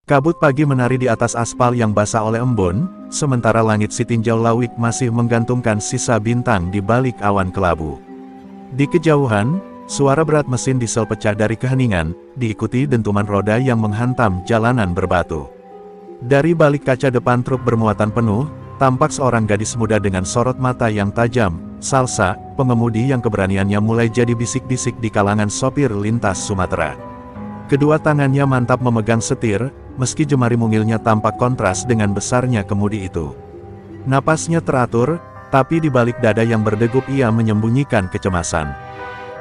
Kabut pagi menari di atas aspal yang basah oleh embun, sementara langit si tinjau lawik masih menggantungkan sisa bintang di balik awan kelabu. Di kejauhan, suara berat mesin diesel pecah dari keheningan, diikuti dentuman roda yang menghantam jalanan berbatu. Dari balik kaca depan truk bermuatan penuh, tampak seorang gadis muda dengan sorot mata yang tajam, Salsa, pengemudi yang keberaniannya mulai jadi bisik-bisik di kalangan sopir lintas Sumatera. Kedua tangannya mantap memegang setir, meski jemari mungilnya tampak kontras dengan besarnya kemudi itu. Napasnya teratur, tapi di balik dada yang berdegup ia menyembunyikan kecemasan.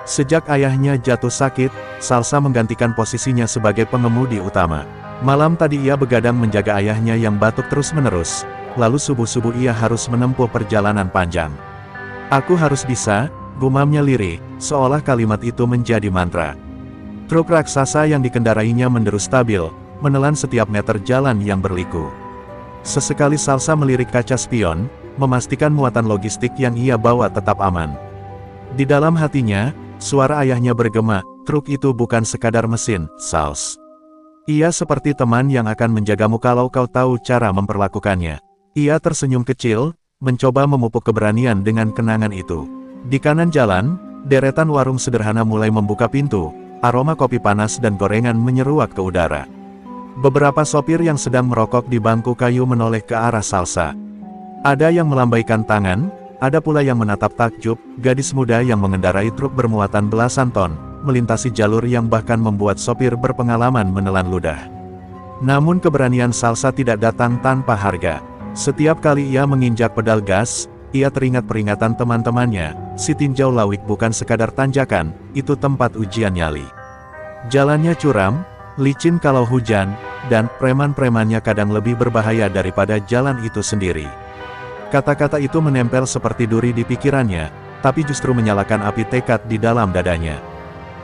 Sejak ayahnya jatuh sakit, Salsa menggantikan posisinya sebagai pengemudi utama. Malam tadi ia begadang menjaga ayahnya yang batuk terus-menerus, lalu subuh-subuh ia harus menempuh perjalanan panjang. "Aku harus bisa," gumamnya lirih, seolah kalimat itu menjadi mantra. Truk raksasa yang dikendarainya menderu stabil, menelan setiap meter jalan yang berliku. Sesekali Salsa melirik kaca spion, memastikan muatan logistik yang ia bawa tetap aman. Di dalam hatinya, suara ayahnya bergema, "Truk itu bukan sekadar mesin, Sals. Ia seperti teman yang akan menjagamu kalau kau tahu cara memperlakukannya." Ia tersenyum kecil, mencoba memupuk keberanian dengan kenangan itu. Di kanan jalan, deretan warung sederhana mulai membuka pintu, aroma kopi panas dan gorengan menyeruak ke udara. Beberapa sopir yang sedang merokok di bangku kayu menoleh ke arah Salsa. Ada yang melambaikan tangan, ada pula yang menatap takjub, gadis muda yang mengendarai truk bermuatan belasan ton, melintasi jalur yang bahkan membuat sopir berpengalaman menelan ludah. Namun keberanian Salsa tidak datang tanpa harga. Setiap kali ia menginjak pedal gas, ia teringat peringatan teman-temannya, si tinjau lawik bukan sekadar tanjakan, itu tempat ujian nyali. Jalannya curam, licin kalau hujan, dan preman-premannya kadang lebih berbahaya daripada jalan itu sendiri. Kata-kata itu menempel seperti duri di pikirannya, tapi justru menyalakan api tekad di dalam dadanya.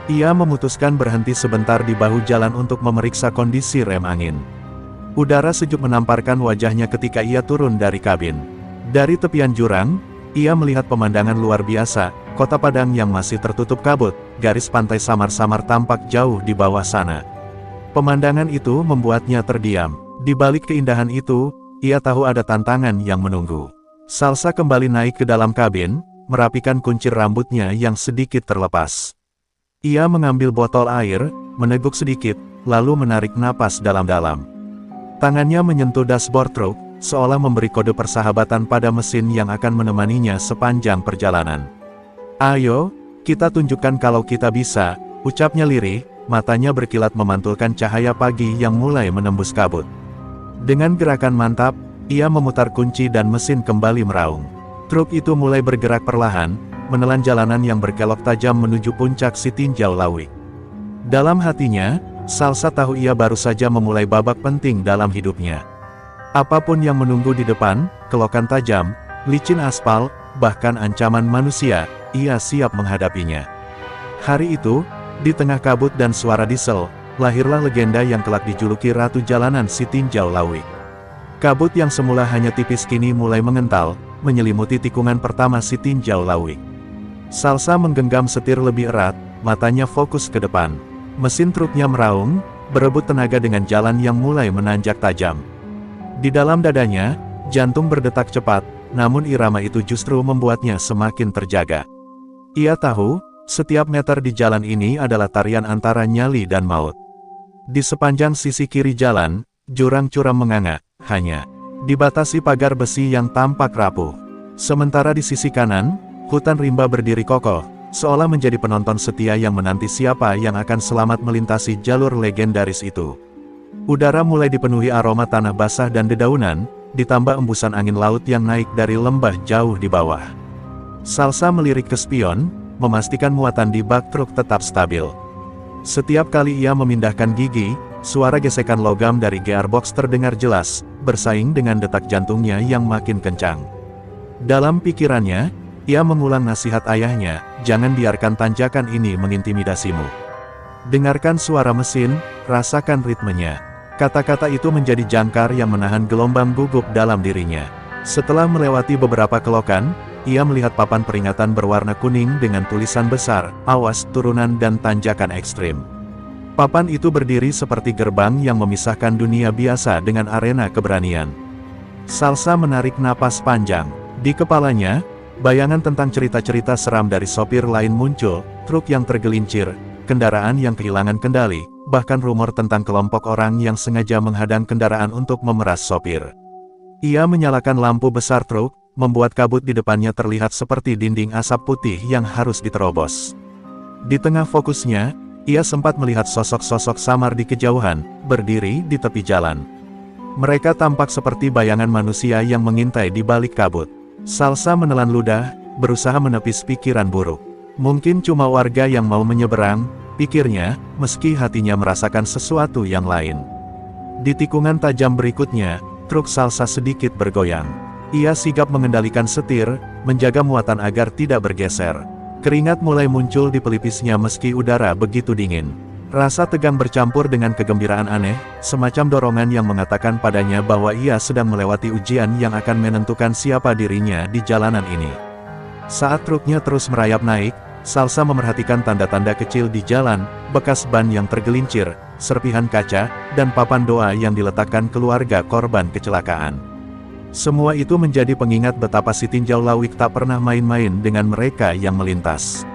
Ia memutuskan berhenti sebentar di bahu jalan untuk memeriksa kondisi rem angin. Udara sejuk menamparkan wajahnya ketika ia turun dari kabin. Dari tepian jurang, ia melihat pemandangan luar biasa, kota Padang yang masih tertutup kabut, garis pantai samar-samar tampak jauh di bawah sana. Pemandangan itu membuatnya terdiam. Di balik keindahan itu, ia tahu ada tantangan yang menunggu. Salsa kembali naik ke dalam kabin, merapikan kuncir rambutnya yang sedikit terlepas. Ia mengambil botol air, meneguk sedikit, lalu menarik napas dalam-dalam. Tangannya menyentuh dashboard truk, seolah memberi kode persahabatan pada mesin yang akan menemaninya sepanjang perjalanan. "Ayo, kita tunjukkan kalau kita bisa," ucapnya lirih, matanya berkilat memantulkan cahaya pagi yang mulai menembus kabut. Dengan gerakan mantap, ia memutar kunci dan mesin kembali meraung. Truk itu mulai bergerak perlahan, menelan jalanan yang berkelok tajam menuju puncak si tinjau lawik. Dalam hatinya, Salsa tahu ia baru saja memulai babak penting dalam hidupnya. Apapun yang menunggu di depan, kelokan tajam, licin aspal, bahkan ancaman manusia, ia siap menghadapinya. Hari itu, di tengah kabut dan suara diesel, lahirlah legenda yang kelak dijuluki Ratu Jalanan si Tinjau Lawik. Kabut yang semula hanya tipis kini mulai mengental, menyelimuti tikungan pertama si Tinjau Lawik. Salsa menggenggam setir lebih erat, matanya fokus ke depan. Mesin truknya meraung, berebut tenaga dengan jalan yang mulai menanjak tajam. Di dalam dadanya, jantung berdetak cepat, namun irama itu justru membuatnya semakin terjaga. Ia tahu, setiap meter di jalan ini adalah tarian antara nyali dan maut. Di sepanjang sisi kiri jalan, jurang curam menganga, hanya dibatasi pagar besi yang tampak rapuh. Sementara di sisi kanan, hutan rimba berdiri kokoh, seolah menjadi penonton setia yang menanti siapa yang akan selamat melintasi jalur legendaris itu. Udara mulai dipenuhi aroma tanah basah dan dedaunan, ditambah embusan angin laut yang naik dari lembah jauh di bawah. Salsa melirik ke spion, memastikan muatan di bak truk tetap stabil. Setiap kali ia memindahkan gigi, suara gesekan logam dari gearbox terdengar jelas, bersaing dengan detak jantungnya yang makin kencang. Dalam pikirannya, ia mengulang nasihat ayahnya, "Jangan biarkan tanjakan ini mengintimidasimu. Dengarkan suara mesin, rasakan ritmenya." Kata-kata itu menjadi jangkar yang menahan gelombang gugup dalam dirinya. Setelah melewati beberapa kelokan, ia melihat papan peringatan berwarna kuning dengan tulisan besar, "Awas turunan dan tanjakan ekstrim." Papan itu berdiri seperti gerbang yang memisahkan dunia biasa dengan arena keberanian. Salsa menarik napas panjang. Di kepalanya, bayangan tentang cerita-cerita seram dari sopir lain muncul, truk yang tergelincir, kendaraan yang kehilangan kendali, bahkan rumor tentang kelompok orang yang sengaja menghadang kendaraan untuk memeras sopir. Ia menyalakan lampu besar truk, membuat kabut di depannya terlihat seperti dinding asap putih yang harus diterobos. Di tengah fokusnya, ia sempat melihat sosok-sosok samar di kejauhan, berdiri di tepi jalan. Mereka tampak seperti bayangan manusia yang mengintai di balik kabut. Salsa menelan ludah, berusaha menepis pikiran buruk. Mungkin cuma warga yang mau menyeberang, pikirnya, meski hatinya merasakan sesuatu yang lain. Di tikungan tajam berikutnya, truk Salsa sedikit bergoyang. Ia sigap mengendalikan setir, menjaga muatan agar tidak bergeser. Keringat mulai muncul di pelipisnya meski udara begitu dingin. Rasa tegang bercampur dengan kegembiraan aneh, semacam dorongan yang mengatakan padanya bahwa ia sedang melewati ujian yang akan menentukan siapa dirinya di jalanan ini. Saat truknya terus merayap naik, Salsa memerhatikan tanda-tanda kecil di jalan, bekas ban yang tergelincir, serpihan kaca, dan papan doa yang diletakkan keluarga korban kecelakaan. Semua itu menjadi pengingat betapa si tinjau Lawik tak pernah main-main dengan mereka yang melintas.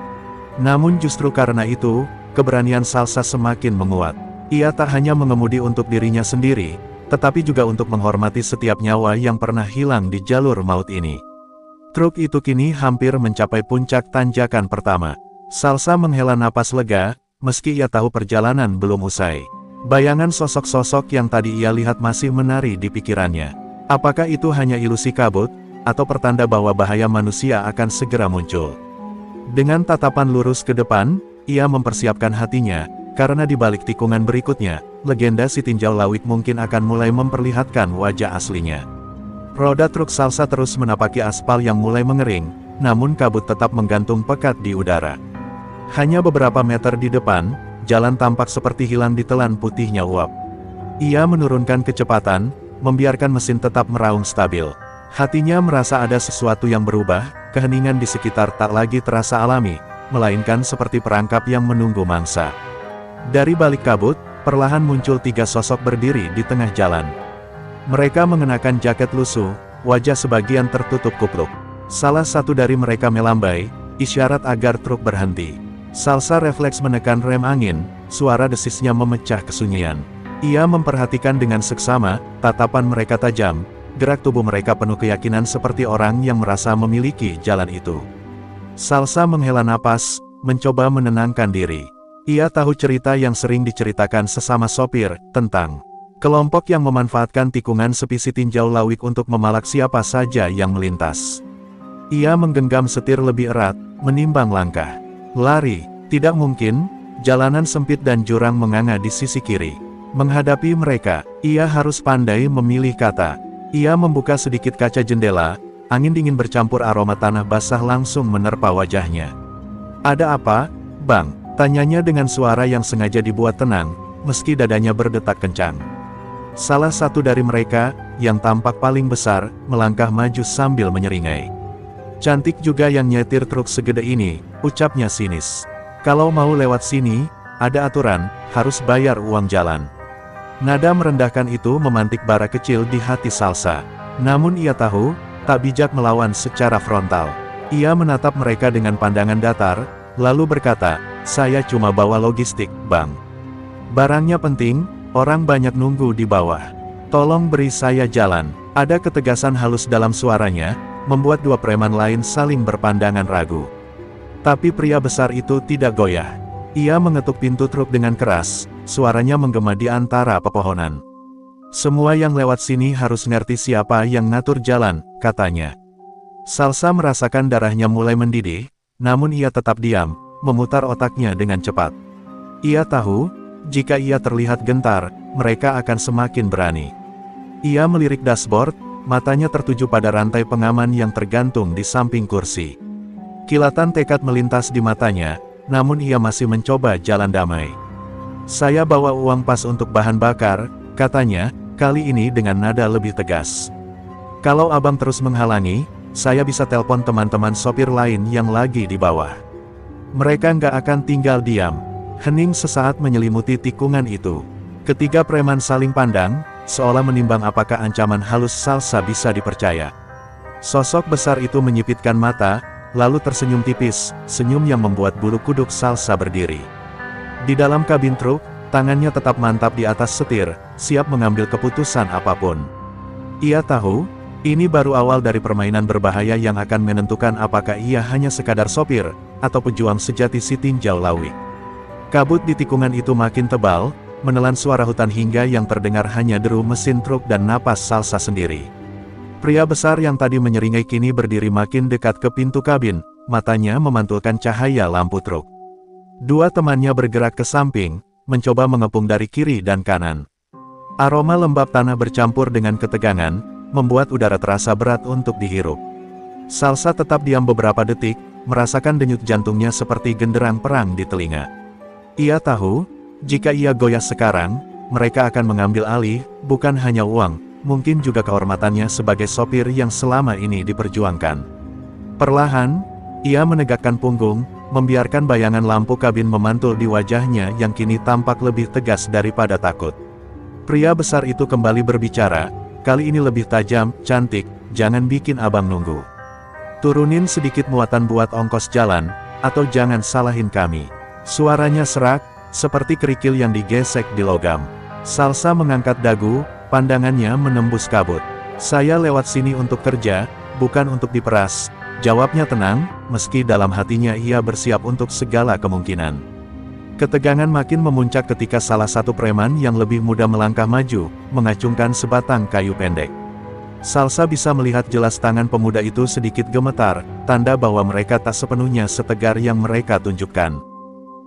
Namun justru karena itu, keberanian Salsa semakin menguat. Ia tak hanya mengemudi untuk dirinya sendiri, tetapi juga untuk menghormati setiap nyawa yang pernah hilang di jalur maut ini. Truk itu kini hampir mencapai puncak tanjakan pertama. Salsa menghela napas lega, meski ia tahu perjalanan belum usai. Bayangan sosok-sosok yang tadi ia lihat masih menari di pikirannya. Apakah itu hanya ilusi kabut, atau pertanda bahwa bahaya manusia akan segera muncul? Dengan tatapan lurus ke depan, ia mempersiapkan hatinya, karena di balik tikungan berikutnya, legenda si tinjau Lawik mungkin akan mulai memperlihatkan wajah aslinya. Roda truk Salsa terus menapaki aspal yang mulai mengering, namun kabut tetap menggantung pekat di udara. Hanya beberapa meter di depan, jalan tampak seperti hilang ditelan putihnya uap. Ia menurunkan kecepatan, membiarkan mesin tetap meraung stabil. Hatinya merasa ada sesuatu yang berubah, keheningan di sekitar tak lagi terasa alami, melainkan seperti perangkap yang menunggu mangsa. Dari balik kabut, perlahan muncul 3 sosok berdiri di tengah jalan. Mereka mengenakan jaket lusuh, wajah sebagian tertutup kupluk. Salah satu dari mereka melambai, isyarat agar truk berhenti. Salsa refleks menekan rem angin, suara desisnya memecah kesunyian. Ia memperhatikan dengan seksama, tatapan mereka tajam, gerak tubuh mereka penuh keyakinan seperti orang yang merasa memiliki jalan itu. Salsa menghela napas, mencoba menenangkan diri. Ia tahu cerita yang sering diceritakan sesama sopir, tentang kelompok yang memanfaatkan tikungan sepi si tinjau Lawik untuk memalak siapa saja yang melintas. Ia menggenggam setir lebih erat, menimbang langkah. Lari, tidak mungkin, jalanan sempit dan jurang menganga di sisi kiri. Menghadapi mereka, ia harus pandai memilih kata. Ia membuka sedikit kaca jendela, angin dingin bercampur aroma tanah basah langsung menerpa wajahnya. "Ada apa, Bang?" tanyanya dengan suara yang sengaja dibuat tenang, meski dadanya berdetak kencang. Salah satu dari mereka, yang tampak paling besar, melangkah maju sambil menyeringai. "Cantik juga yang nyetir truk segede ini," ucapnya sinis. "Kalau mau lewat sini, ada aturan, harus bayar uang jalan." Nada merendahkan itu memantik bara kecil di hati Salsa. Namun ia tahu, tak bijak melawan secara frontal. Ia menatap mereka dengan pandangan datar, lalu berkata, "Saya cuma bawa logistik, Bang. Barangnya penting, orang banyak nunggu di bawah. Tolong beri saya jalan." Ada ketegasan halus dalam suaranya, membuat 2 preman lain saling berpandangan ragu. Tapi pria besar itu tidak goyah. Ia mengetuk pintu truk dengan keras, suaranya menggema di antara pepohonan. "Semua yang lewat sini harus ngerti siapa yang ngatur jalan," katanya. Salsa merasakan darahnya mulai mendidih, namun ia tetap diam, memutar otaknya dengan cepat. Ia tahu, jika ia terlihat gentar, mereka akan semakin berani. Ia melirik dashboard, matanya tertuju pada rantai pengaman yang tergantung di samping kursi. Kilatan tekad melintas di matanya, namun ia masih mencoba jalan damai. "Saya bawa uang pas untuk bahan bakar," katanya, kali ini dengan nada lebih tegas. "Kalau abang terus menghalangi, saya bisa telepon teman-teman sopir lain yang lagi di bawah. Mereka nggak akan tinggal diam." Hening sesaat menyelimuti tikungan itu. Ketiga preman saling pandang, seolah menimbang apakah ancaman halus Salsa bisa dipercaya. Sosok besar itu menyipitkan mata, lalu tersenyum tipis, senyum yang membuat bulu kuduk Salsa berdiri. Di dalam kabin truk, tangannya tetap mantap di atas setir, siap mengambil keputusan apapun. Ia tahu, ini baru awal dari permainan berbahaya yang akan menentukan apakah ia hanya sekadar sopir, atau pejuang sejati si tinjau Lawik. Kabut di tikungan itu makin tebal, menelan suara hutan hingga yang terdengar hanya deru mesin truk dan napas Salsa sendiri. Pria besar yang tadi menyeringai kini berdiri makin dekat ke pintu kabin, matanya memantulkan cahaya lampu truk. Dua temannya bergerak ke samping, mencoba mengepung dari kiri dan kanan. Aroma lembab tanah bercampur dengan ketegangan, membuat udara terasa berat untuk dihirup. Salsa tetap diam beberapa detik, merasakan denyut jantungnya seperti genderang perang di telinga. Ia tahu, jika ia goyah sekarang, mereka akan mengambil alih, bukan hanya uang, mungkin juga kehormatannya sebagai sopir yang selama ini diperjuangkan. Perlahan, ia menegakkan punggung, membiarkan bayangan lampu kabin memantul di wajahnya yang kini tampak lebih tegas daripada takut. Pria besar itu kembali berbicara, kali ini lebih tajam, cantik, jangan bikin abang nunggu. Turunin sedikit muatan buat ongkos jalan, atau jangan salahin kami. Suaranya serak, seperti kerikil yang digesek di logam. Salsa mengangkat dagu, pandangannya menembus kabut. Saya lewat sini untuk kerja, bukan untuk diperas. Jawabnya tenang, meski dalam hatinya ia bersiap untuk segala kemungkinan. Ketegangan makin memuncak ketika salah satu preman yang lebih muda melangkah maju, mengacungkan sebatang kayu pendek. Salsa bisa melihat jelas tangan pemuda itu sedikit gemetar, tanda bahwa mereka tak sepenuhnya setegar yang mereka tunjukkan.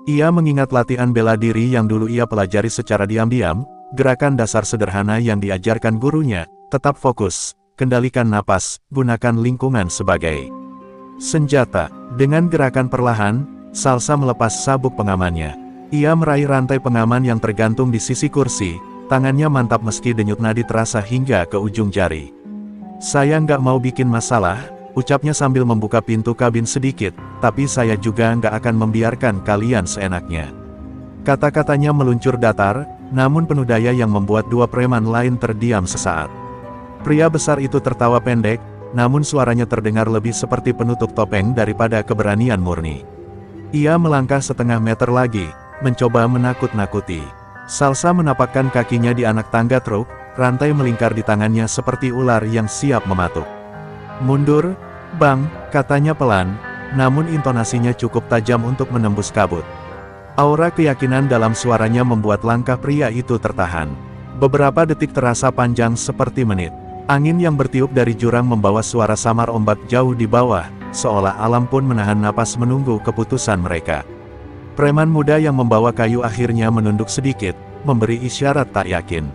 Ia mengingat latihan bela diri yang dulu ia pelajari secara diam-diam, gerakan dasar sederhana yang diajarkan gurunya, tetap fokus, kendalikan napas, gunakan lingkungan sebagai senjata. Dengan gerakan perlahan, Salsa melepas sabuk pengamannya. Ia meraih rantai pengaman yang tergantung di sisi kursi, tangannya mantap meski denyut nadi terasa hingga ke ujung jari. Saya nggak mau bikin masalah, ucapnya sambil membuka pintu kabin sedikit, tapi saya juga nggak akan membiarkan kalian seenaknya. Kata-katanya meluncur datar, namun penuh daya yang membuat dua preman lain terdiam sesaat. Pria besar itu tertawa pendek, namun suaranya terdengar lebih seperti penutup topeng daripada keberanian murni. Ia melangkah setengah meter lagi, mencoba menakut-nakuti. Salsa menapakkan kakinya di anak tangga truk, rantai melingkar di tangannya seperti ular yang siap mematuk. Mundur, bang, katanya pelan, namun intonasinya cukup tajam untuk menembus kabut. Aura keyakinan dalam suaranya membuat langkah pria itu tertahan. Beberapa detik terasa panjang seperti menit. Angin yang bertiup dari jurang membawa suara samar ombak jauh di bawah, seolah alam pun menahan napas menunggu keputusan mereka. Preman muda yang membawa kayu akhirnya menunduk sedikit, memberi isyarat tak yakin.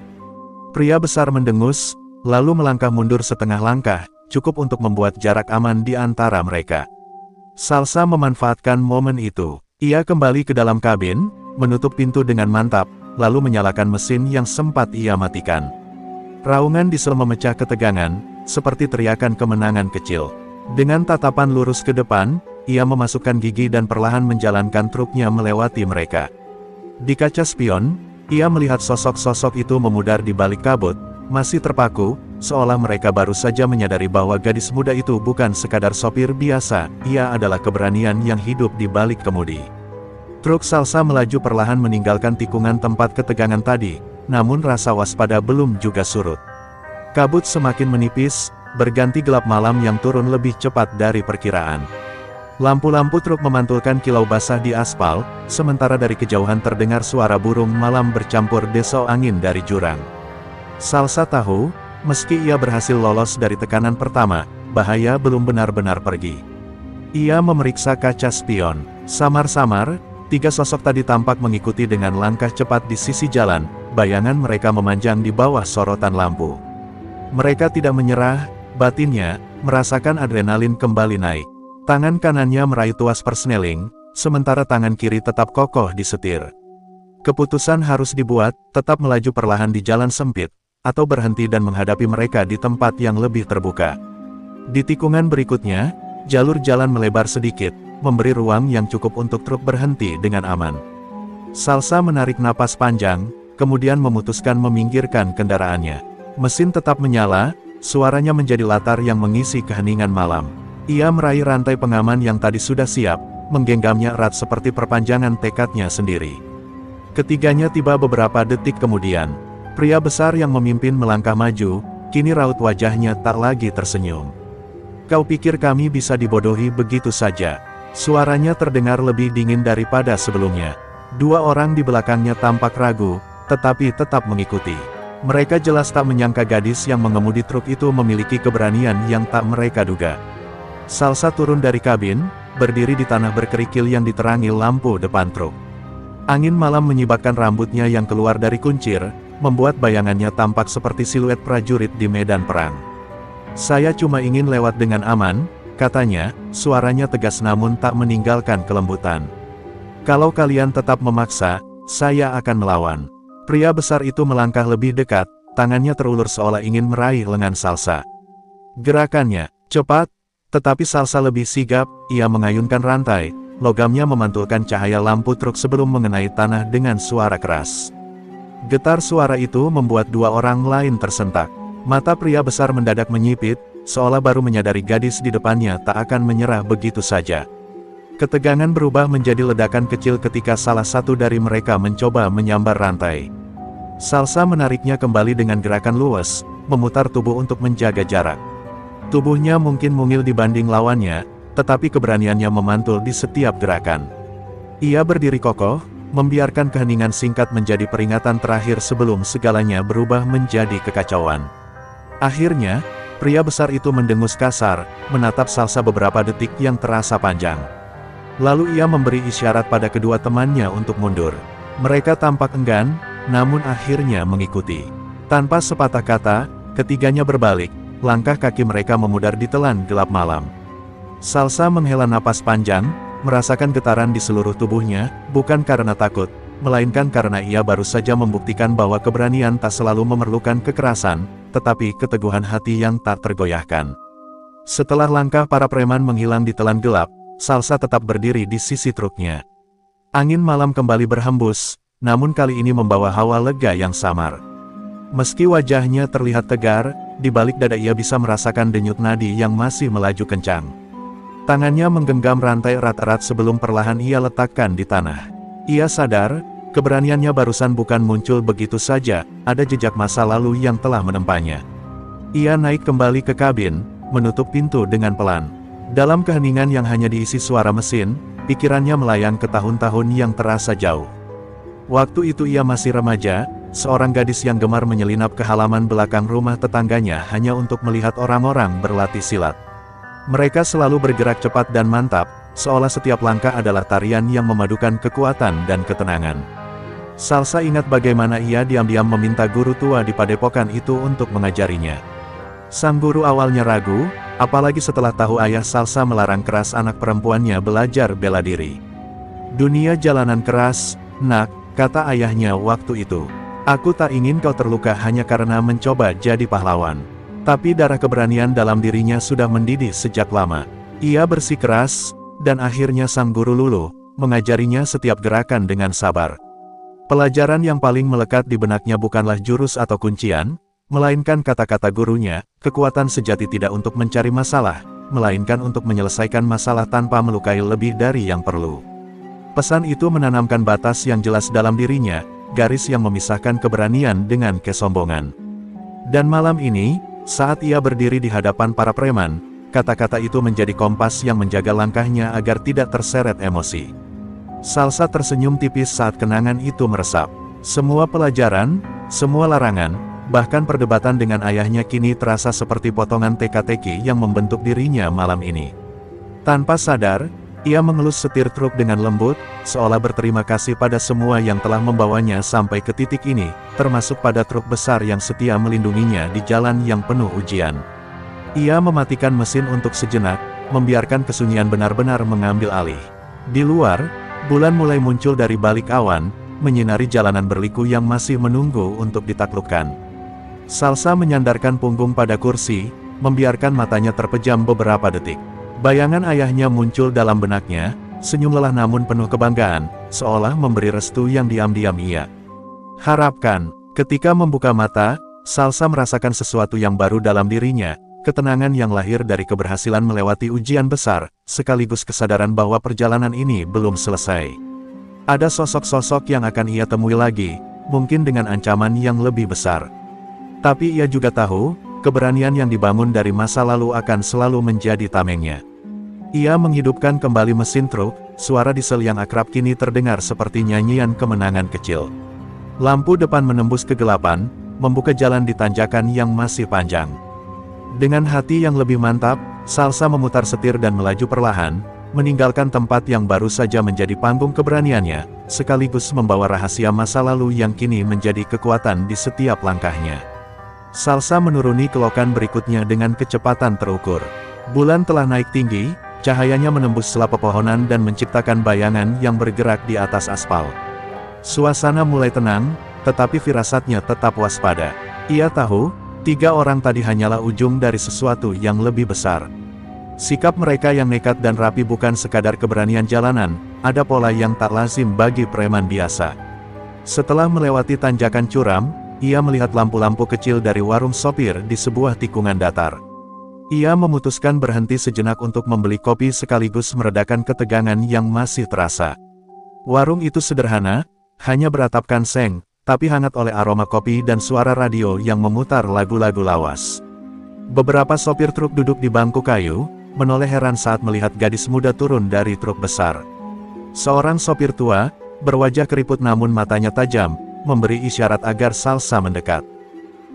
Pria besar mendengus, lalu melangkah mundur setengah langkah, cukup untuk membuat jarak aman di antara mereka. Salsa memanfaatkan momen itu. Ia kembali ke dalam kabin, menutup pintu dengan mantap, lalu menyalakan mesin yang sempat ia matikan. Raungan diesel memecah ketegangan, seperti teriakan kemenangan kecil. Dengan tatapan lurus ke depan, ia memasukkan gigi dan perlahan menjalankan truknya melewati mereka. Di kaca spion, ia melihat sosok-sosok itu memudar di balik kabut, masih terpaku, seolah mereka baru saja menyadari bahwa gadis muda itu bukan sekadar sopir biasa, ia adalah keberanian yang hidup di balik kemudi. Truk Salsa melaju perlahan meninggalkan tikungan tempat ketegangan tadi, namun rasa waspada belum juga surut. Kabut semakin menipis, berganti gelap malam yang turun lebih cepat dari perkiraan. Lampu-lampu truk memantulkan kilau basah di aspal, sementara dari kejauhan terdengar suara burung malam bercampur desau angin dari jurang. Salsa tahu, meski ia berhasil lolos dari tekanan pertama, bahaya belum benar-benar pergi. Ia memeriksa kaca spion. Samar-samar, tiga sosok tadi tampak mengikuti dengan langkah cepat di sisi jalan, bayangan mereka memanjang di bawah sorotan lampu. Mereka tidak menyerah, batinnya, merasakan adrenalin kembali naik. Tangan kanannya meraih tuas persneling, sementara tangan kiri tetap kokoh di setir. Keputusan harus dibuat, tetap melaju perlahan di jalan sempit, atau berhenti dan menghadapi mereka di tempat yang lebih terbuka. Di tikungan berikutnya, jalur jalan melebar sedikit, memberi ruang yang cukup untuk truk berhenti dengan aman. Salsa menarik napas panjang, kemudian memutuskan meminggirkan kendaraannya. Mesin tetap menyala, suaranya menjadi latar yang mengisi keheningan malam. Ia meraih rantai pengaman yang tadi sudah siap, menggenggamnya erat seperti perpanjangan tekadnya sendiri. Ketiganya tiba beberapa detik kemudian. Pria besar yang memimpin melangkah maju, kini raut wajahnya tak lagi tersenyum. "Kau pikir kami bisa dibodohi begitu saja?" Suaranya terdengar lebih dingin daripada sebelumnya. Dua orang di belakangnya tampak ragu, tetapi tetap mengikuti. Mereka jelas tak menyangka gadis yang mengemudi truk itu memiliki keberanian yang tak mereka duga. Salsa turun dari kabin, berdiri di tanah berkerikil yang diterangi lampu depan truk. Angin malam menyibakkan rambutnya yang keluar dari kuncir, membuat bayangannya tampak seperti siluet prajurit di medan perang. "Saya cuma ingin lewat dengan aman," katanya, suaranya tegas namun tak meninggalkan kelembutan. "Kalau kalian tetap memaksa, saya akan melawan." Pria besar itu melangkah lebih dekat, tangannya terulur seolah ingin meraih lengan Salsa. Gerakannya cepat, tetapi Salsa lebih sigap, ia mengayunkan rantai, logamnya memantulkan cahaya lampu truk sebelum mengenai tanah dengan suara keras. Getar suara itu membuat dua orang lain tersentak. Mata pria besar mendadak menyipit, seolah baru menyadari gadis di depannya tak akan menyerah begitu saja. Ketegangan berubah menjadi ledakan kecil ketika salah satu dari mereka mencoba menyambar rantai. Salsa menariknya kembali dengan gerakan luwes, memutar tubuh untuk menjaga jarak. Tubuhnya mungkin mungil dibanding lawannya, tetapi keberaniannya memantul di setiap gerakan. Ia berdiri kokoh, membiarkan keheningan singkat menjadi peringatan terakhir sebelum segalanya berubah menjadi kekacauan. Akhirnya, pria besar itu mendengus kasar, menatap Salsa beberapa detik yang terasa panjang. Lalu ia memberi isyarat pada kedua temannya untuk mundur. Mereka tampak enggan, namun akhirnya mengikuti. Tanpa sepatah kata, ketiganya berbalik, langkah kaki mereka memudar di telan gelap malam. Salsa menghela napas panjang, merasakan getaran di seluruh tubuhnya, bukan karena takut, melainkan karena ia baru saja membuktikan bahwa keberanian tak selalu memerlukan kekerasan, tetapi keteguhan hati yang tak tergoyahkan. Setelah langkah para preman menghilang di telan gelap, Salsa tetap berdiri di sisi truknya. Angin malam kembali berhembus, namun kali ini membawa hawa lega yang samar. Meski wajahnya terlihat tegar, di balik dada ia bisa merasakan denyut nadi yang masih melaju kencang. Tangannya menggenggam rantai erat-erat sebelum perlahan ia letakkan di tanah. Ia sadar, keberaniannya barusan bukan muncul begitu saja, ada jejak masa lalu yang telah menempanya. Ia naik kembali ke kabin, menutup pintu dengan pelan. Dalam keheningan yang hanya diisi suara mesin, pikirannya melayang ke tahun-tahun yang terasa jauh. Waktu itu ia masih remaja, seorang gadis yang gemar menyelinap ke halaman belakang rumah tetangganya hanya untuk melihat orang-orang berlatih silat. Mereka selalu bergerak cepat dan mantap, seolah setiap langkah adalah tarian yang memadukan kekuatan dan ketenangan. Salsa ingat bagaimana ia diam-diam meminta guru tua di padepokan itu untuk mengajarinya. Sang guru awalnya ragu, apalagi setelah tahu ayah Salsa melarang keras anak perempuannya belajar bela diri. "Dunia jalanan keras, nak," kata ayahnya waktu itu. "Aku tak ingin kau terluka hanya karena mencoba jadi pahlawan." Tapi darah keberanian dalam dirinya sudah mendidih sejak lama. Ia bersikeras, dan akhirnya sang guru luluh, mengajarinya setiap gerakan dengan sabar. Pelajaran yang paling melekat di benaknya bukanlah jurus atau kuncian, melainkan kata-kata gurunya, kekuatan sejati tidak untuk mencari masalah, melainkan untuk menyelesaikan masalah tanpa melukai lebih dari yang perlu. Pesan itu menanamkan batas yang jelas dalam dirinya, garis yang memisahkan keberanian dengan kesombongan. Dan malam ini, saat ia berdiri di hadapan para preman, kata-kata itu menjadi kompas yang menjaga langkahnya agar tidak terseret emosi. Salsa tersenyum tipis saat kenangan itu meresap. Semua pelajaran, semua larangan, bahkan perdebatan dengan ayahnya kini terasa seperti potongan teka-teki yang membentuk dirinya malam ini. Tanpa sadar, ia mengelus setir truk dengan lembut, seolah berterima kasih pada semua yang telah membawanya sampai ke titik ini, termasuk pada truk besar yang setia melindunginya di jalan yang penuh ujian. Ia mematikan mesin untuk sejenak, membiarkan kesunyian benar-benar mengambil alih. Di luar, bulan mulai muncul dari balik awan, menyinari jalanan berliku yang masih menunggu untuk ditaklukkan. Salsa menyandarkan punggung pada kursi, membiarkan matanya terpejam beberapa detik. Bayangan ayahnya muncul dalam benaknya, senyum lelah namun penuh kebanggaan, seolah memberi restu yang diam-diam ia harapkan. Ketika membuka mata, Salsa merasakan sesuatu yang baru dalam dirinya, ketenangan yang lahir dari keberhasilan melewati ujian besar, sekaligus kesadaran bahwa perjalanan ini belum selesai. Ada sosok-sosok yang akan ia temui lagi, mungkin dengan ancaman yang lebih besar. Tapi ia juga tahu, keberanian yang dibangun dari masa lalu akan selalu menjadi tamengnya. Ia menghidupkan kembali mesin truk, suara diesel yang akrab kini terdengar seperti nyanyian kemenangan kecil. Lampu depan menembus kegelapan, membuka jalan di tanjakan yang masih panjang. Dengan hati yang lebih mantap, Salsa memutar setir dan melaju perlahan, meninggalkan tempat yang baru saja menjadi panggung keberaniannya, sekaligus membawa rahasia masa lalu yang kini menjadi kekuatan di setiap langkahnya. Salsa menuruni kelokan berikutnya dengan kecepatan terukur. Bulan telah naik tinggi, cahayanya menembus sela pepohonan dan menciptakan bayangan yang bergerak di atas aspal. Suasana mulai tenang, tetapi firasatnya tetap waspada. Ia tahu, 3 orang tadi hanyalah ujung dari sesuatu yang lebih besar. Sikap mereka yang nekat dan rapi bukan sekadar keberanian jalanan, ada pola yang tak lazim bagi preman biasa. Setelah melewati tanjakan curam, ia melihat lampu-lampu kecil dari warung sopir di sebuah tikungan datar. Ia memutuskan berhenti sejenak untuk membeli kopi sekaligus meredakan ketegangan yang masih terasa. Warung itu sederhana, hanya beratapkan seng, tapi hangat oleh aroma kopi dan suara radio yang memutar lagu-lagu lawas. Beberapa sopir truk duduk di bangku kayu, menoleh heran saat melihat gadis muda turun dari truk besar. Seorang sopir tua, berwajah keriput namun matanya tajam, memberi isyarat agar Salsa mendekat.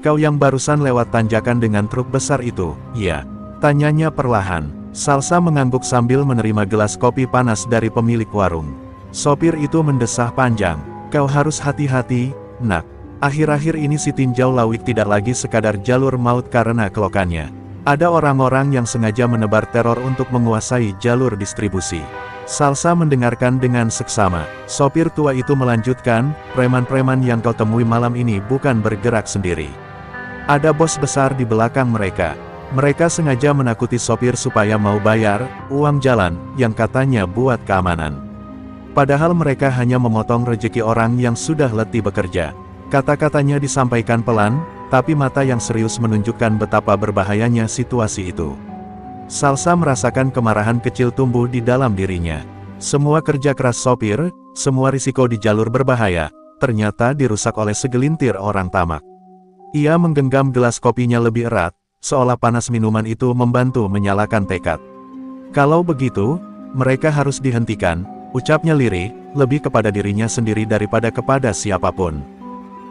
"Kau yang barusan lewat tanjakan dengan truk besar itu, ya?" tanyanya perlahan. Salsa mengangguk sambil menerima gelas kopi panas dari pemilik warung. Sopir itu mendesah panjang. "Kau harus hati-hati, nak. Akhir-akhir ini si tinjau lawik tidak lagi sekadar jalur maut karena kelokannya. Ada orang-orang yang sengaja menebar teror untuk menguasai jalur distribusi." Salsa mendengarkan dengan seksama. Sopir tua itu melanjutkan, "Preman-preman yang kau temui malam ini bukan bergerak sendiri. Ada bos besar di belakang mereka. Mereka sengaja menakuti sopir supaya mau bayar uang jalan yang katanya buat keamanan. Padahal mereka hanya memotong rezeki orang yang sudah letih bekerja." Kata-katanya disampaikan pelan, tapi mata yang serius menunjukkan betapa berbahayanya situasi itu. Salsa merasakan kemarahan kecil tumbuh di dalam dirinya. Semua kerja keras sopir, semua risiko di jalur berbahaya, ternyata dirusak oleh segelintir orang tamak. Ia menggenggam gelas kopinya lebih erat, seolah panas minuman itu membantu menyalakan tekad. "Kalau begitu, mereka harus dihentikan," ucapnya lirih, lebih kepada dirinya sendiri daripada kepada siapapun.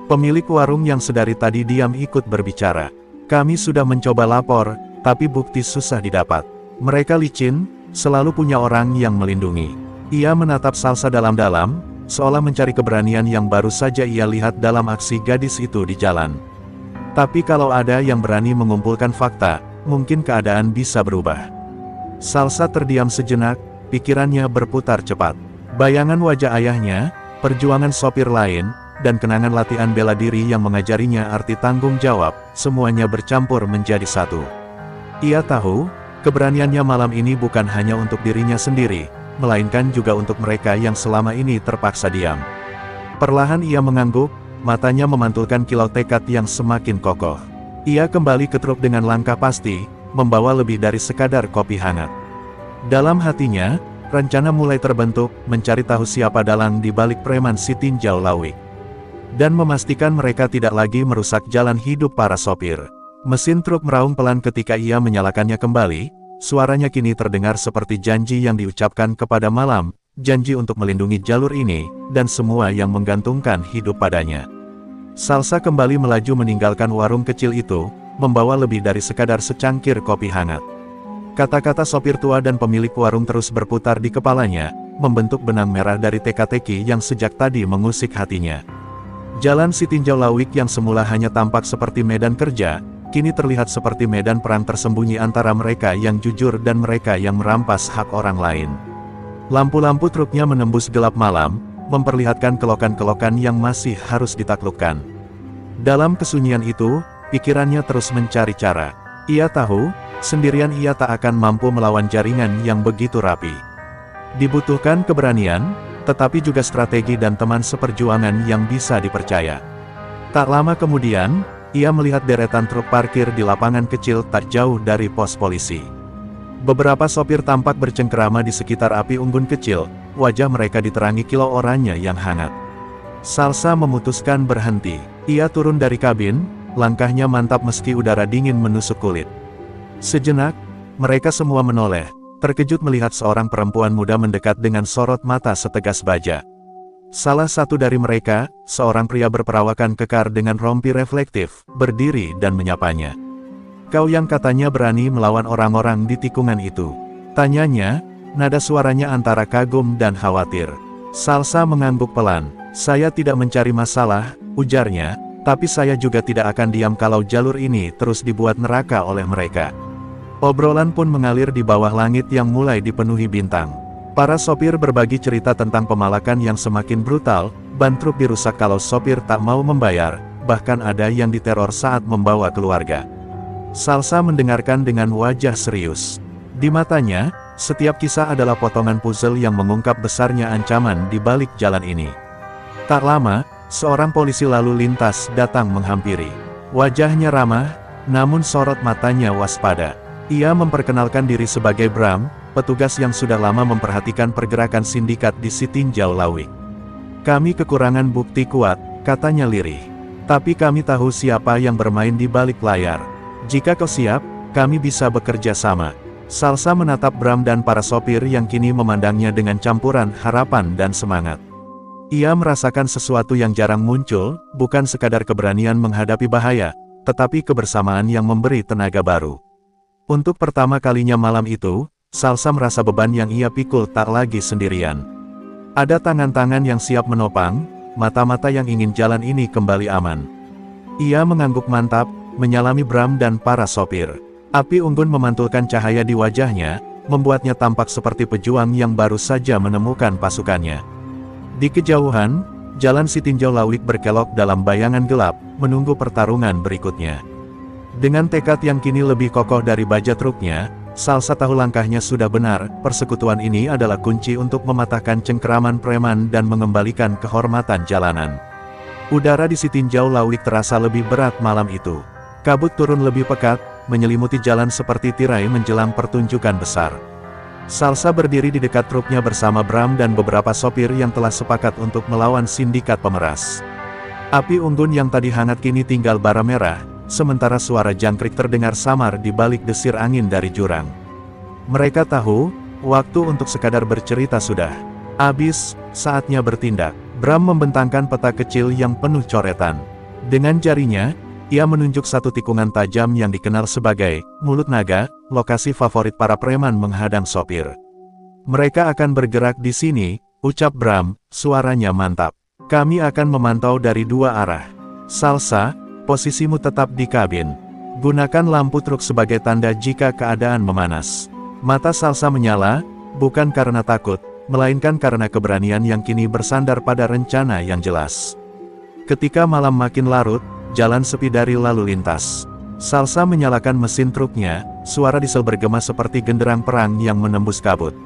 Pemilik warung yang sedari tadi diam ikut berbicara. "Kami sudah mencoba lapor, tapi bukti susah didapat. Mereka licin, selalu punya orang yang melindungi." Ia menatap Salsa dalam-dalam, seolah mencari keberanian yang baru saja ia lihat dalam aksi gadis itu di jalan. Tapi kalau ada yang berani mengumpulkan fakta, mungkin keadaan bisa berubah. Salsa terdiam sejenak, pikirannya berputar cepat. Bayangan wajah ayahnya, perjuangan sopir lain, dan kenangan latihan bela diri yang mengajarinya arti tanggung jawab, semuanya bercampur menjadi satu. Ia tahu, keberaniannya malam ini bukan hanya untuk dirinya sendiri, melainkan juga untuk mereka yang selama ini terpaksa diam. Perlahan ia mengangguk, matanya memantulkan kilau tekad yang semakin kokoh. Ia kembali ke truk dengan langkah pasti, membawa lebih dari sekadar kopi hangat. Dalam hatinya, rencana mulai terbentuk, mencari tahu siapa dalang di balik preman si tinjau lawik. Dan memastikan mereka tidak lagi merusak jalan hidup para sopir. Mesin truk meraung pelan ketika ia menyalakannya kembali, suaranya kini terdengar seperti janji yang diucapkan kepada malam, janji untuk melindungi jalur ini, dan semua yang menggantungkan hidup padanya. Salsa kembali melaju meninggalkan warung kecil itu, membawa lebih dari sekadar secangkir kopi hangat. Kata-kata sopir tua dan pemilik warung terus berputar di kepalanya, membentuk benang merah dari teka-teki yang sejak tadi mengusik hatinya. Jalan si tinjau lawik yang semula hanya tampak seperti medan kerja, kini terlihat seperti medan perang tersembunyi antara mereka yang jujur dan mereka yang merampas hak orang lain. Lampu-lampu truknya menembus gelap malam, memperlihatkan kelokan-kelokan yang masih harus ditaklukkan. Dalam kesunyian itu, pikirannya terus mencari cara. Ia tahu, sendirian ia tak akan mampu melawan jaringan yang begitu rapi. Dibutuhkan keberanian, tetapi juga strategi dan teman seperjuangan yang bisa dipercaya. Tak lama kemudian, ia melihat deretan truk parkir di lapangan kecil tak jauh dari pos polisi. Beberapa sopir tampak bercengkerama di sekitar api unggun kecil, wajah mereka diterangi kilau oranye yang hangat. Salsa memutuskan berhenti. Ia turun dari kabin, langkahnya mantap meski udara dingin menusuk kulit. Sejenak, mereka semua menoleh, terkejut melihat seorang perempuan muda mendekat dengan sorot mata setegas baja. Salah satu dari mereka, seorang pria berperawakan kekar dengan rompi reflektif, berdiri dan menyapanya. "Kau yang katanya berani melawan orang-orang di tikungan itu?" tanyanya, nada suaranya antara kagum dan khawatir. Salsa mengangguk pelan. "Saya tidak mencari masalah," ujarnya, "tapi saya juga tidak akan diam kalau jalur ini terus dibuat neraka oleh mereka." Obrolan pun mengalir di bawah langit yang mulai dipenuhi bintang. Para sopir berbagi cerita tentang pemalakan yang semakin brutal, ban truk dirusak kalau sopir tak mau membayar, bahkan ada yang diteror saat membawa keluarga. Salsa mendengarkan dengan wajah serius. Di matanya, setiap kisah adalah potongan puzzle yang mengungkap besarnya ancaman di balik jalan ini. Tak lama, seorang polisi lalu lintas datang menghampiri. Wajahnya ramah, namun sorot matanya waspada. Ia memperkenalkan diri sebagai Bram, petugas yang sudah lama memperhatikan pergerakan sindikat di Sitinjau Lawik. "Kami kekurangan bukti kuat," katanya lirih. "Tapi kami tahu siapa yang bermain di balik layar. Jika kau siap, kami bisa bekerja sama." Salsa menatap Bram dan para sopir yang kini memandangnya dengan campuran harapan dan semangat. Ia merasakan sesuatu yang jarang muncul, bukan sekadar keberanian menghadapi bahaya, tetapi kebersamaan yang memberi tenaga baru. Untuk pertama kalinya malam itu, Salsa merasa beban yang ia pikul tak lagi sendirian. Ada tangan-tangan yang siap menopang, mata-mata yang ingin jalan ini kembali aman. Ia mengangguk mantap, menyalami Bram dan para sopir. Api unggun memantulkan cahaya di wajahnya, membuatnya tampak seperti pejuang yang baru saja menemukan pasukannya. Di kejauhan, jalan Sitinjau Lawik berkelok dalam bayangan gelap, menunggu pertarungan berikutnya. Dengan tekad yang kini lebih kokoh dari baja truknya, Salsa tahu langkahnya sudah benar. Persekutuan ini adalah kunci untuk mematahkan cengkeraman preman dan mengembalikan kehormatan jalanan. Udara di Sitinjau Lawik terasa lebih berat malam itu. Kabut turun lebih pekat, menyelimuti jalan seperti tirai menjelang pertunjukan besar. Salsa berdiri di dekat truknya bersama Bram dan beberapa sopir yang telah sepakat untuk melawan sindikat pemeras. Api unggun yang tadi hangat kini tinggal bara merah, sementara suara jangkrik terdengar samar di balik desir angin dari jurang. Mereka tahu, waktu untuk sekadar bercerita sudah habis, saatnya bertindak. Bram membentangkan peta kecil yang penuh coretan. Dengan jarinya, ia menunjuk satu tikungan tajam yang dikenal sebagai Mulut Naga, lokasi favorit para preman menghadang sopir. "Mereka akan bergerak di sini," ucap Bram, suaranya mantap. "Kami akan memantau dari dua arah. Salsa, posisimu tetap di kabin. Gunakan lampu truk sebagai tanda jika keadaan memanas." Mata Salsa menyala, bukan karena takut, melainkan karena keberanian yang kini bersandar pada rencana yang jelas. Ketika malam makin larut, jalan sepi dari lalu lintas. Salsa menyalakan mesin truknya, suara diesel bergema seperti genderang perang yang menembus kabut.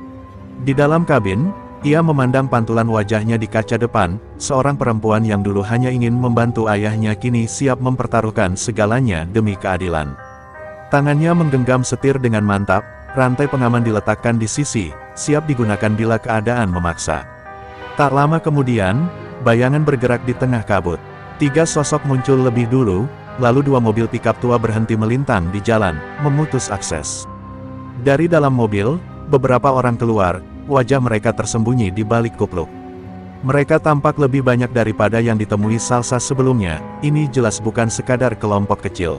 Di dalam kabin, ia memandang pantulan wajahnya di kaca depan, seorang perempuan yang dulu hanya ingin membantu ayahnya kini siap mempertaruhkan segalanya demi keadilan. Tangannya menggenggam setir dengan mantap, rantai pengaman diletakkan di sisi, siap digunakan bila keadaan memaksa. Tak lama kemudian, bayangan bergerak di tengah kabut. Tiga sosok muncul lebih dulu, lalu dua mobil pikap tua berhenti melintang di jalan, memutus akses. Dari dalam mobil, beberapa orang keluar, wajah mereka tersembunyi di balik kupluk. Mereka tampak lebih banyak daripada yang ditemui Salsa sebelumnya, ini jelas bukan sekadar kelompok kecil.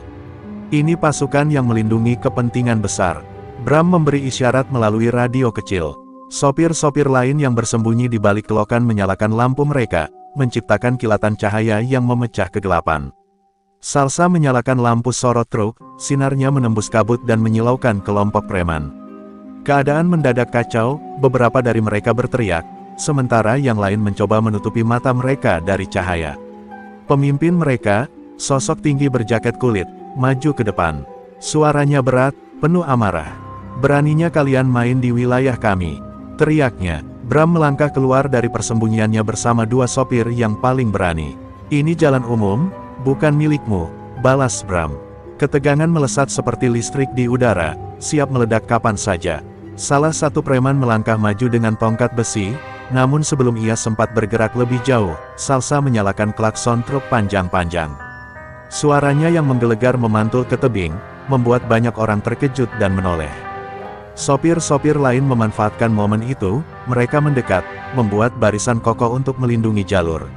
Ini pasukan yang melindungi kepentingan besar. Bram memberi isyarat melalui radio kecil. Sopir-sopir lain yang bersembunyi di balik kelokan menyalakan lampu mereka, menciptakan kilatan cahaya yang memecah kegelapan. Salsa menyalakan lampu sorot truk, sinarnya menembus kabut dan menyilaukan kelompok preman. Keadaan mendadak kacau, beberapa dari mereka berteriak, sementara yang lain mencoba menutupi mata mereka dari cahaya. Pemimpin mereka, sosok tinggi berjaket kulit, maju ke depan. Suaranya berat, penuh amarah. "Beraninya kalian main di wilayah kami. teriaknya. Bram melangkah keluar dari persembunyiannya bersama dua sopir yang paling berani. Ini jalan umum, bukan milikmu, balas Bram. Ketegangan melesat seperti listrik di udara, siap meledak kapan saja. Salah satu preman melangkah maju dengan tongkat besi, namun sebelum ia sempat bergerak lebih jauh, Salsa menyalakan klakson truk panjang-panjang. Suaranya yang menggelegar memantul ke tebing, membuat banyak orang terkejut dan menoleh. Sopir-sopir lain memanfaatkan momen itu, mereka mendekat, membuat barisan kokoh untuk melindungi jalur.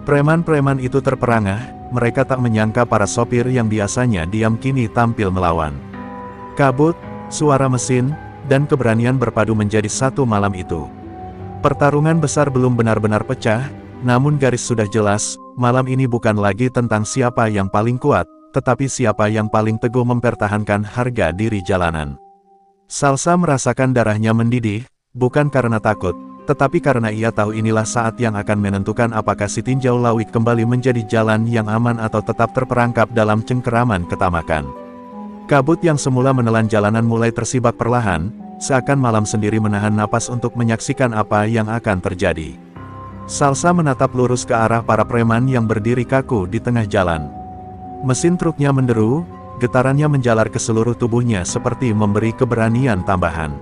Preman-preman itu terperangah, mereka tak menyangka para sopir yang biasanya diam kini tampil melawan. Kabut, suara mesin, dan keberanian berpadu menjadi satu malam itu. Pertarungan besar belum benar-benar pecah, namun garis sudah jelas, malam ini bukan lagi tentang siapa yang paling kuat, tetapi siapa yang paling teguh mempertahankan harga diri jalanan. Salsa merasakan darahnya mendidih, bukan karena takut, tetapi karena ia tahu inilah saat yang akan menentukan apakah si tinjau lawik kembali menjadi jalan yang aman atau tetap terperangkap dalam cengkeraman ketamakan. Kabut yang semula menelan jalanan mulai tersibak perlahan, seakan malam sendiri menahan napas untuk menyaksikan apa yang akan terjadi. Salsa menatap lurus ke arah para preman yang berdiri kaku di tengah jalan. Mesin truknya menderu, getarannya menjalar ke seluruh tubuhnya seperti memberi keberanian tambahan.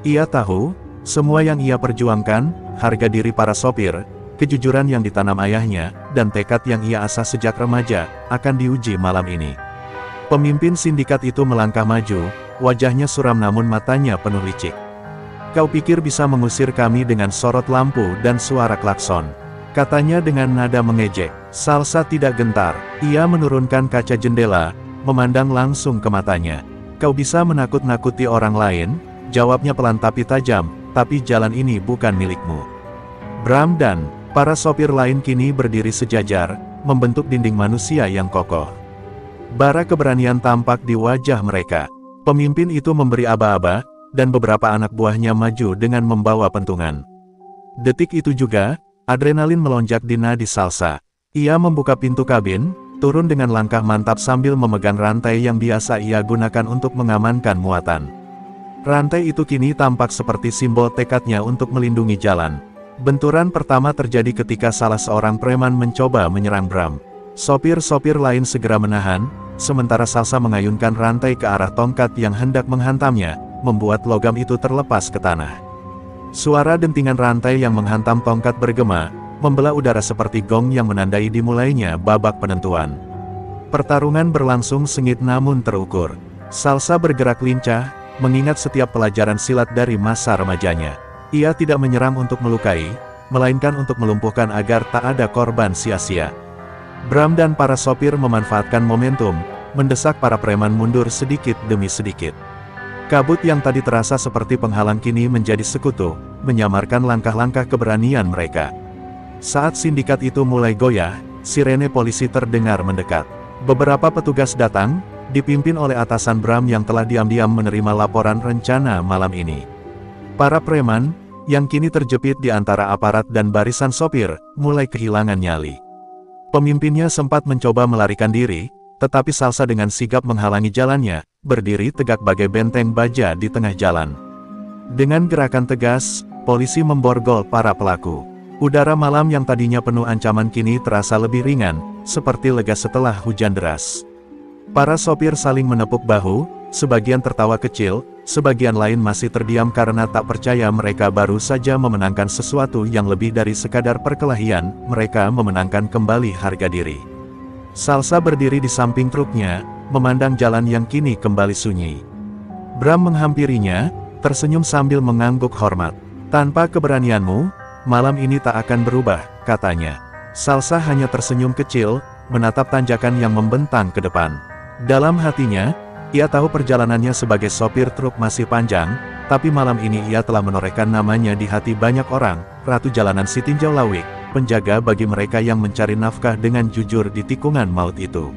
Ia tahu, semua yang ia perjuangkan, harga diri para sopir, kejujuran yang ditanam ayahnya, dan tekad yang ia asah sejak remaja, akan diuji malam ini. Pemimpin sindikat itu melangkah maju, wajahnya suram namun matanya penuh licik. "Kau pikir bisa mengusir kami dengan sorot lampu dan suara klakson?" katanya dengan nada mengejek. Salsa tidak gentar, ia menurunkan kaca jendela, memandang langsung ke matanya. "Kau bisa menakut-nakuti orang lain," jawabnya pelan tapi tajam, "tapi jalan ini bukan milikmu." Bram dan para sopir lain kini berdiri sejajar, membentuk dinding manusia yang kokoh. Bara keberanian tampak di wajah mereka. Pemimpin itu memberi aba-aba, dan beberapa anak buahnya maju dengan membawa pentungan. Detik itu juga, adrenalin melonjak di nadi Salsa. Ia membuka pintu kabin, turun dengan langkah mantap sambil memegang rantai yang biasa ia gunakan untuk mengamankan muatan. Rantai itu kini tampak seperti simbol tekadnya untuk melindungi jalan. Benturan pertama terjadi ketika salah seorang preman mencoba menyerang Bram. Sopir-sopir lain segera menahan, sementara Salsa mengayunkan rantai ke arah tongkat yang hendak menghantamnya, membuat logam itu terlepas ke tanah. Suara dentingan rantai yang menghantam tongkat bergema, membelah udara seperti gong yang menandai dimulainya babak penentuan. Pertarungan berlangsung sengit namun terukur. Salsa bergerak lincah, mengingat setiap pelajaran silat dari masa remajanya. Ia tidak menyerang untuk melukai, melainkan untuk melumpuhkan agar tak ada korban sia-sia. Bram dan para sopir memanfaatkan momentum, mendesak para preman mundur sedikit demi sedikit. Kabut yang tadi terasa seperti penghalang kini menjadi sekutu, menyamarkan langkah-langkah keberanian mereka. Saat sindikat itu mulai goyah, sirene polisi terdengar mendekat. Beberapa petugas datang, dipimpin oleh atasan Bram yang telah diam-diam menerima laporan rencana malam ini. Para preman, yang kini terjepit di antara aparat dan barisan sopir, mulai kehilangan nyali. Pemimpinnya sempat mencoba melarikan diri, tetapi Salsa dengan sigap menghalangi jalannya, berdiri tegak bagai benteng baja di tengah jalan. Dengan gerakan tegas, polisi memborgol para pelaku. Udara malam yang tadinya penuh ancaman kini terasa lebih ringan, seperti lega setelah hujan deras. Para sopir saling menepuk bahu, sebagian tertawa kecil, sebagian lain masih terdiam karena tak percaya mereka baru saja memenangkan sesuatu yang lebih dari sekadar perkelahian, mereka memenangkan kembali harga diri. Salsa berdiri di samping truknya, memandang jalan yang kini kembali sunyi. Bram menghampirinya, tersenyum sambil mengangguk hormat. "Tanpa keberanianmu, malam ini tak akan berubah," katanya. Salsa hanya tersenyum kecil, menatap tanjakan yang membentang ke depan. Dalam hatinya, ia tahu perjalanannya sebagai sopir truk masih panjang, tapi malam ini ia telah menorehkan namanya di hati banyak orang, Ratu Jalanan si Tinjau Lawik, penjaga bagi mereka yang mencari nafkah dengan jujur di tikungan maut itu.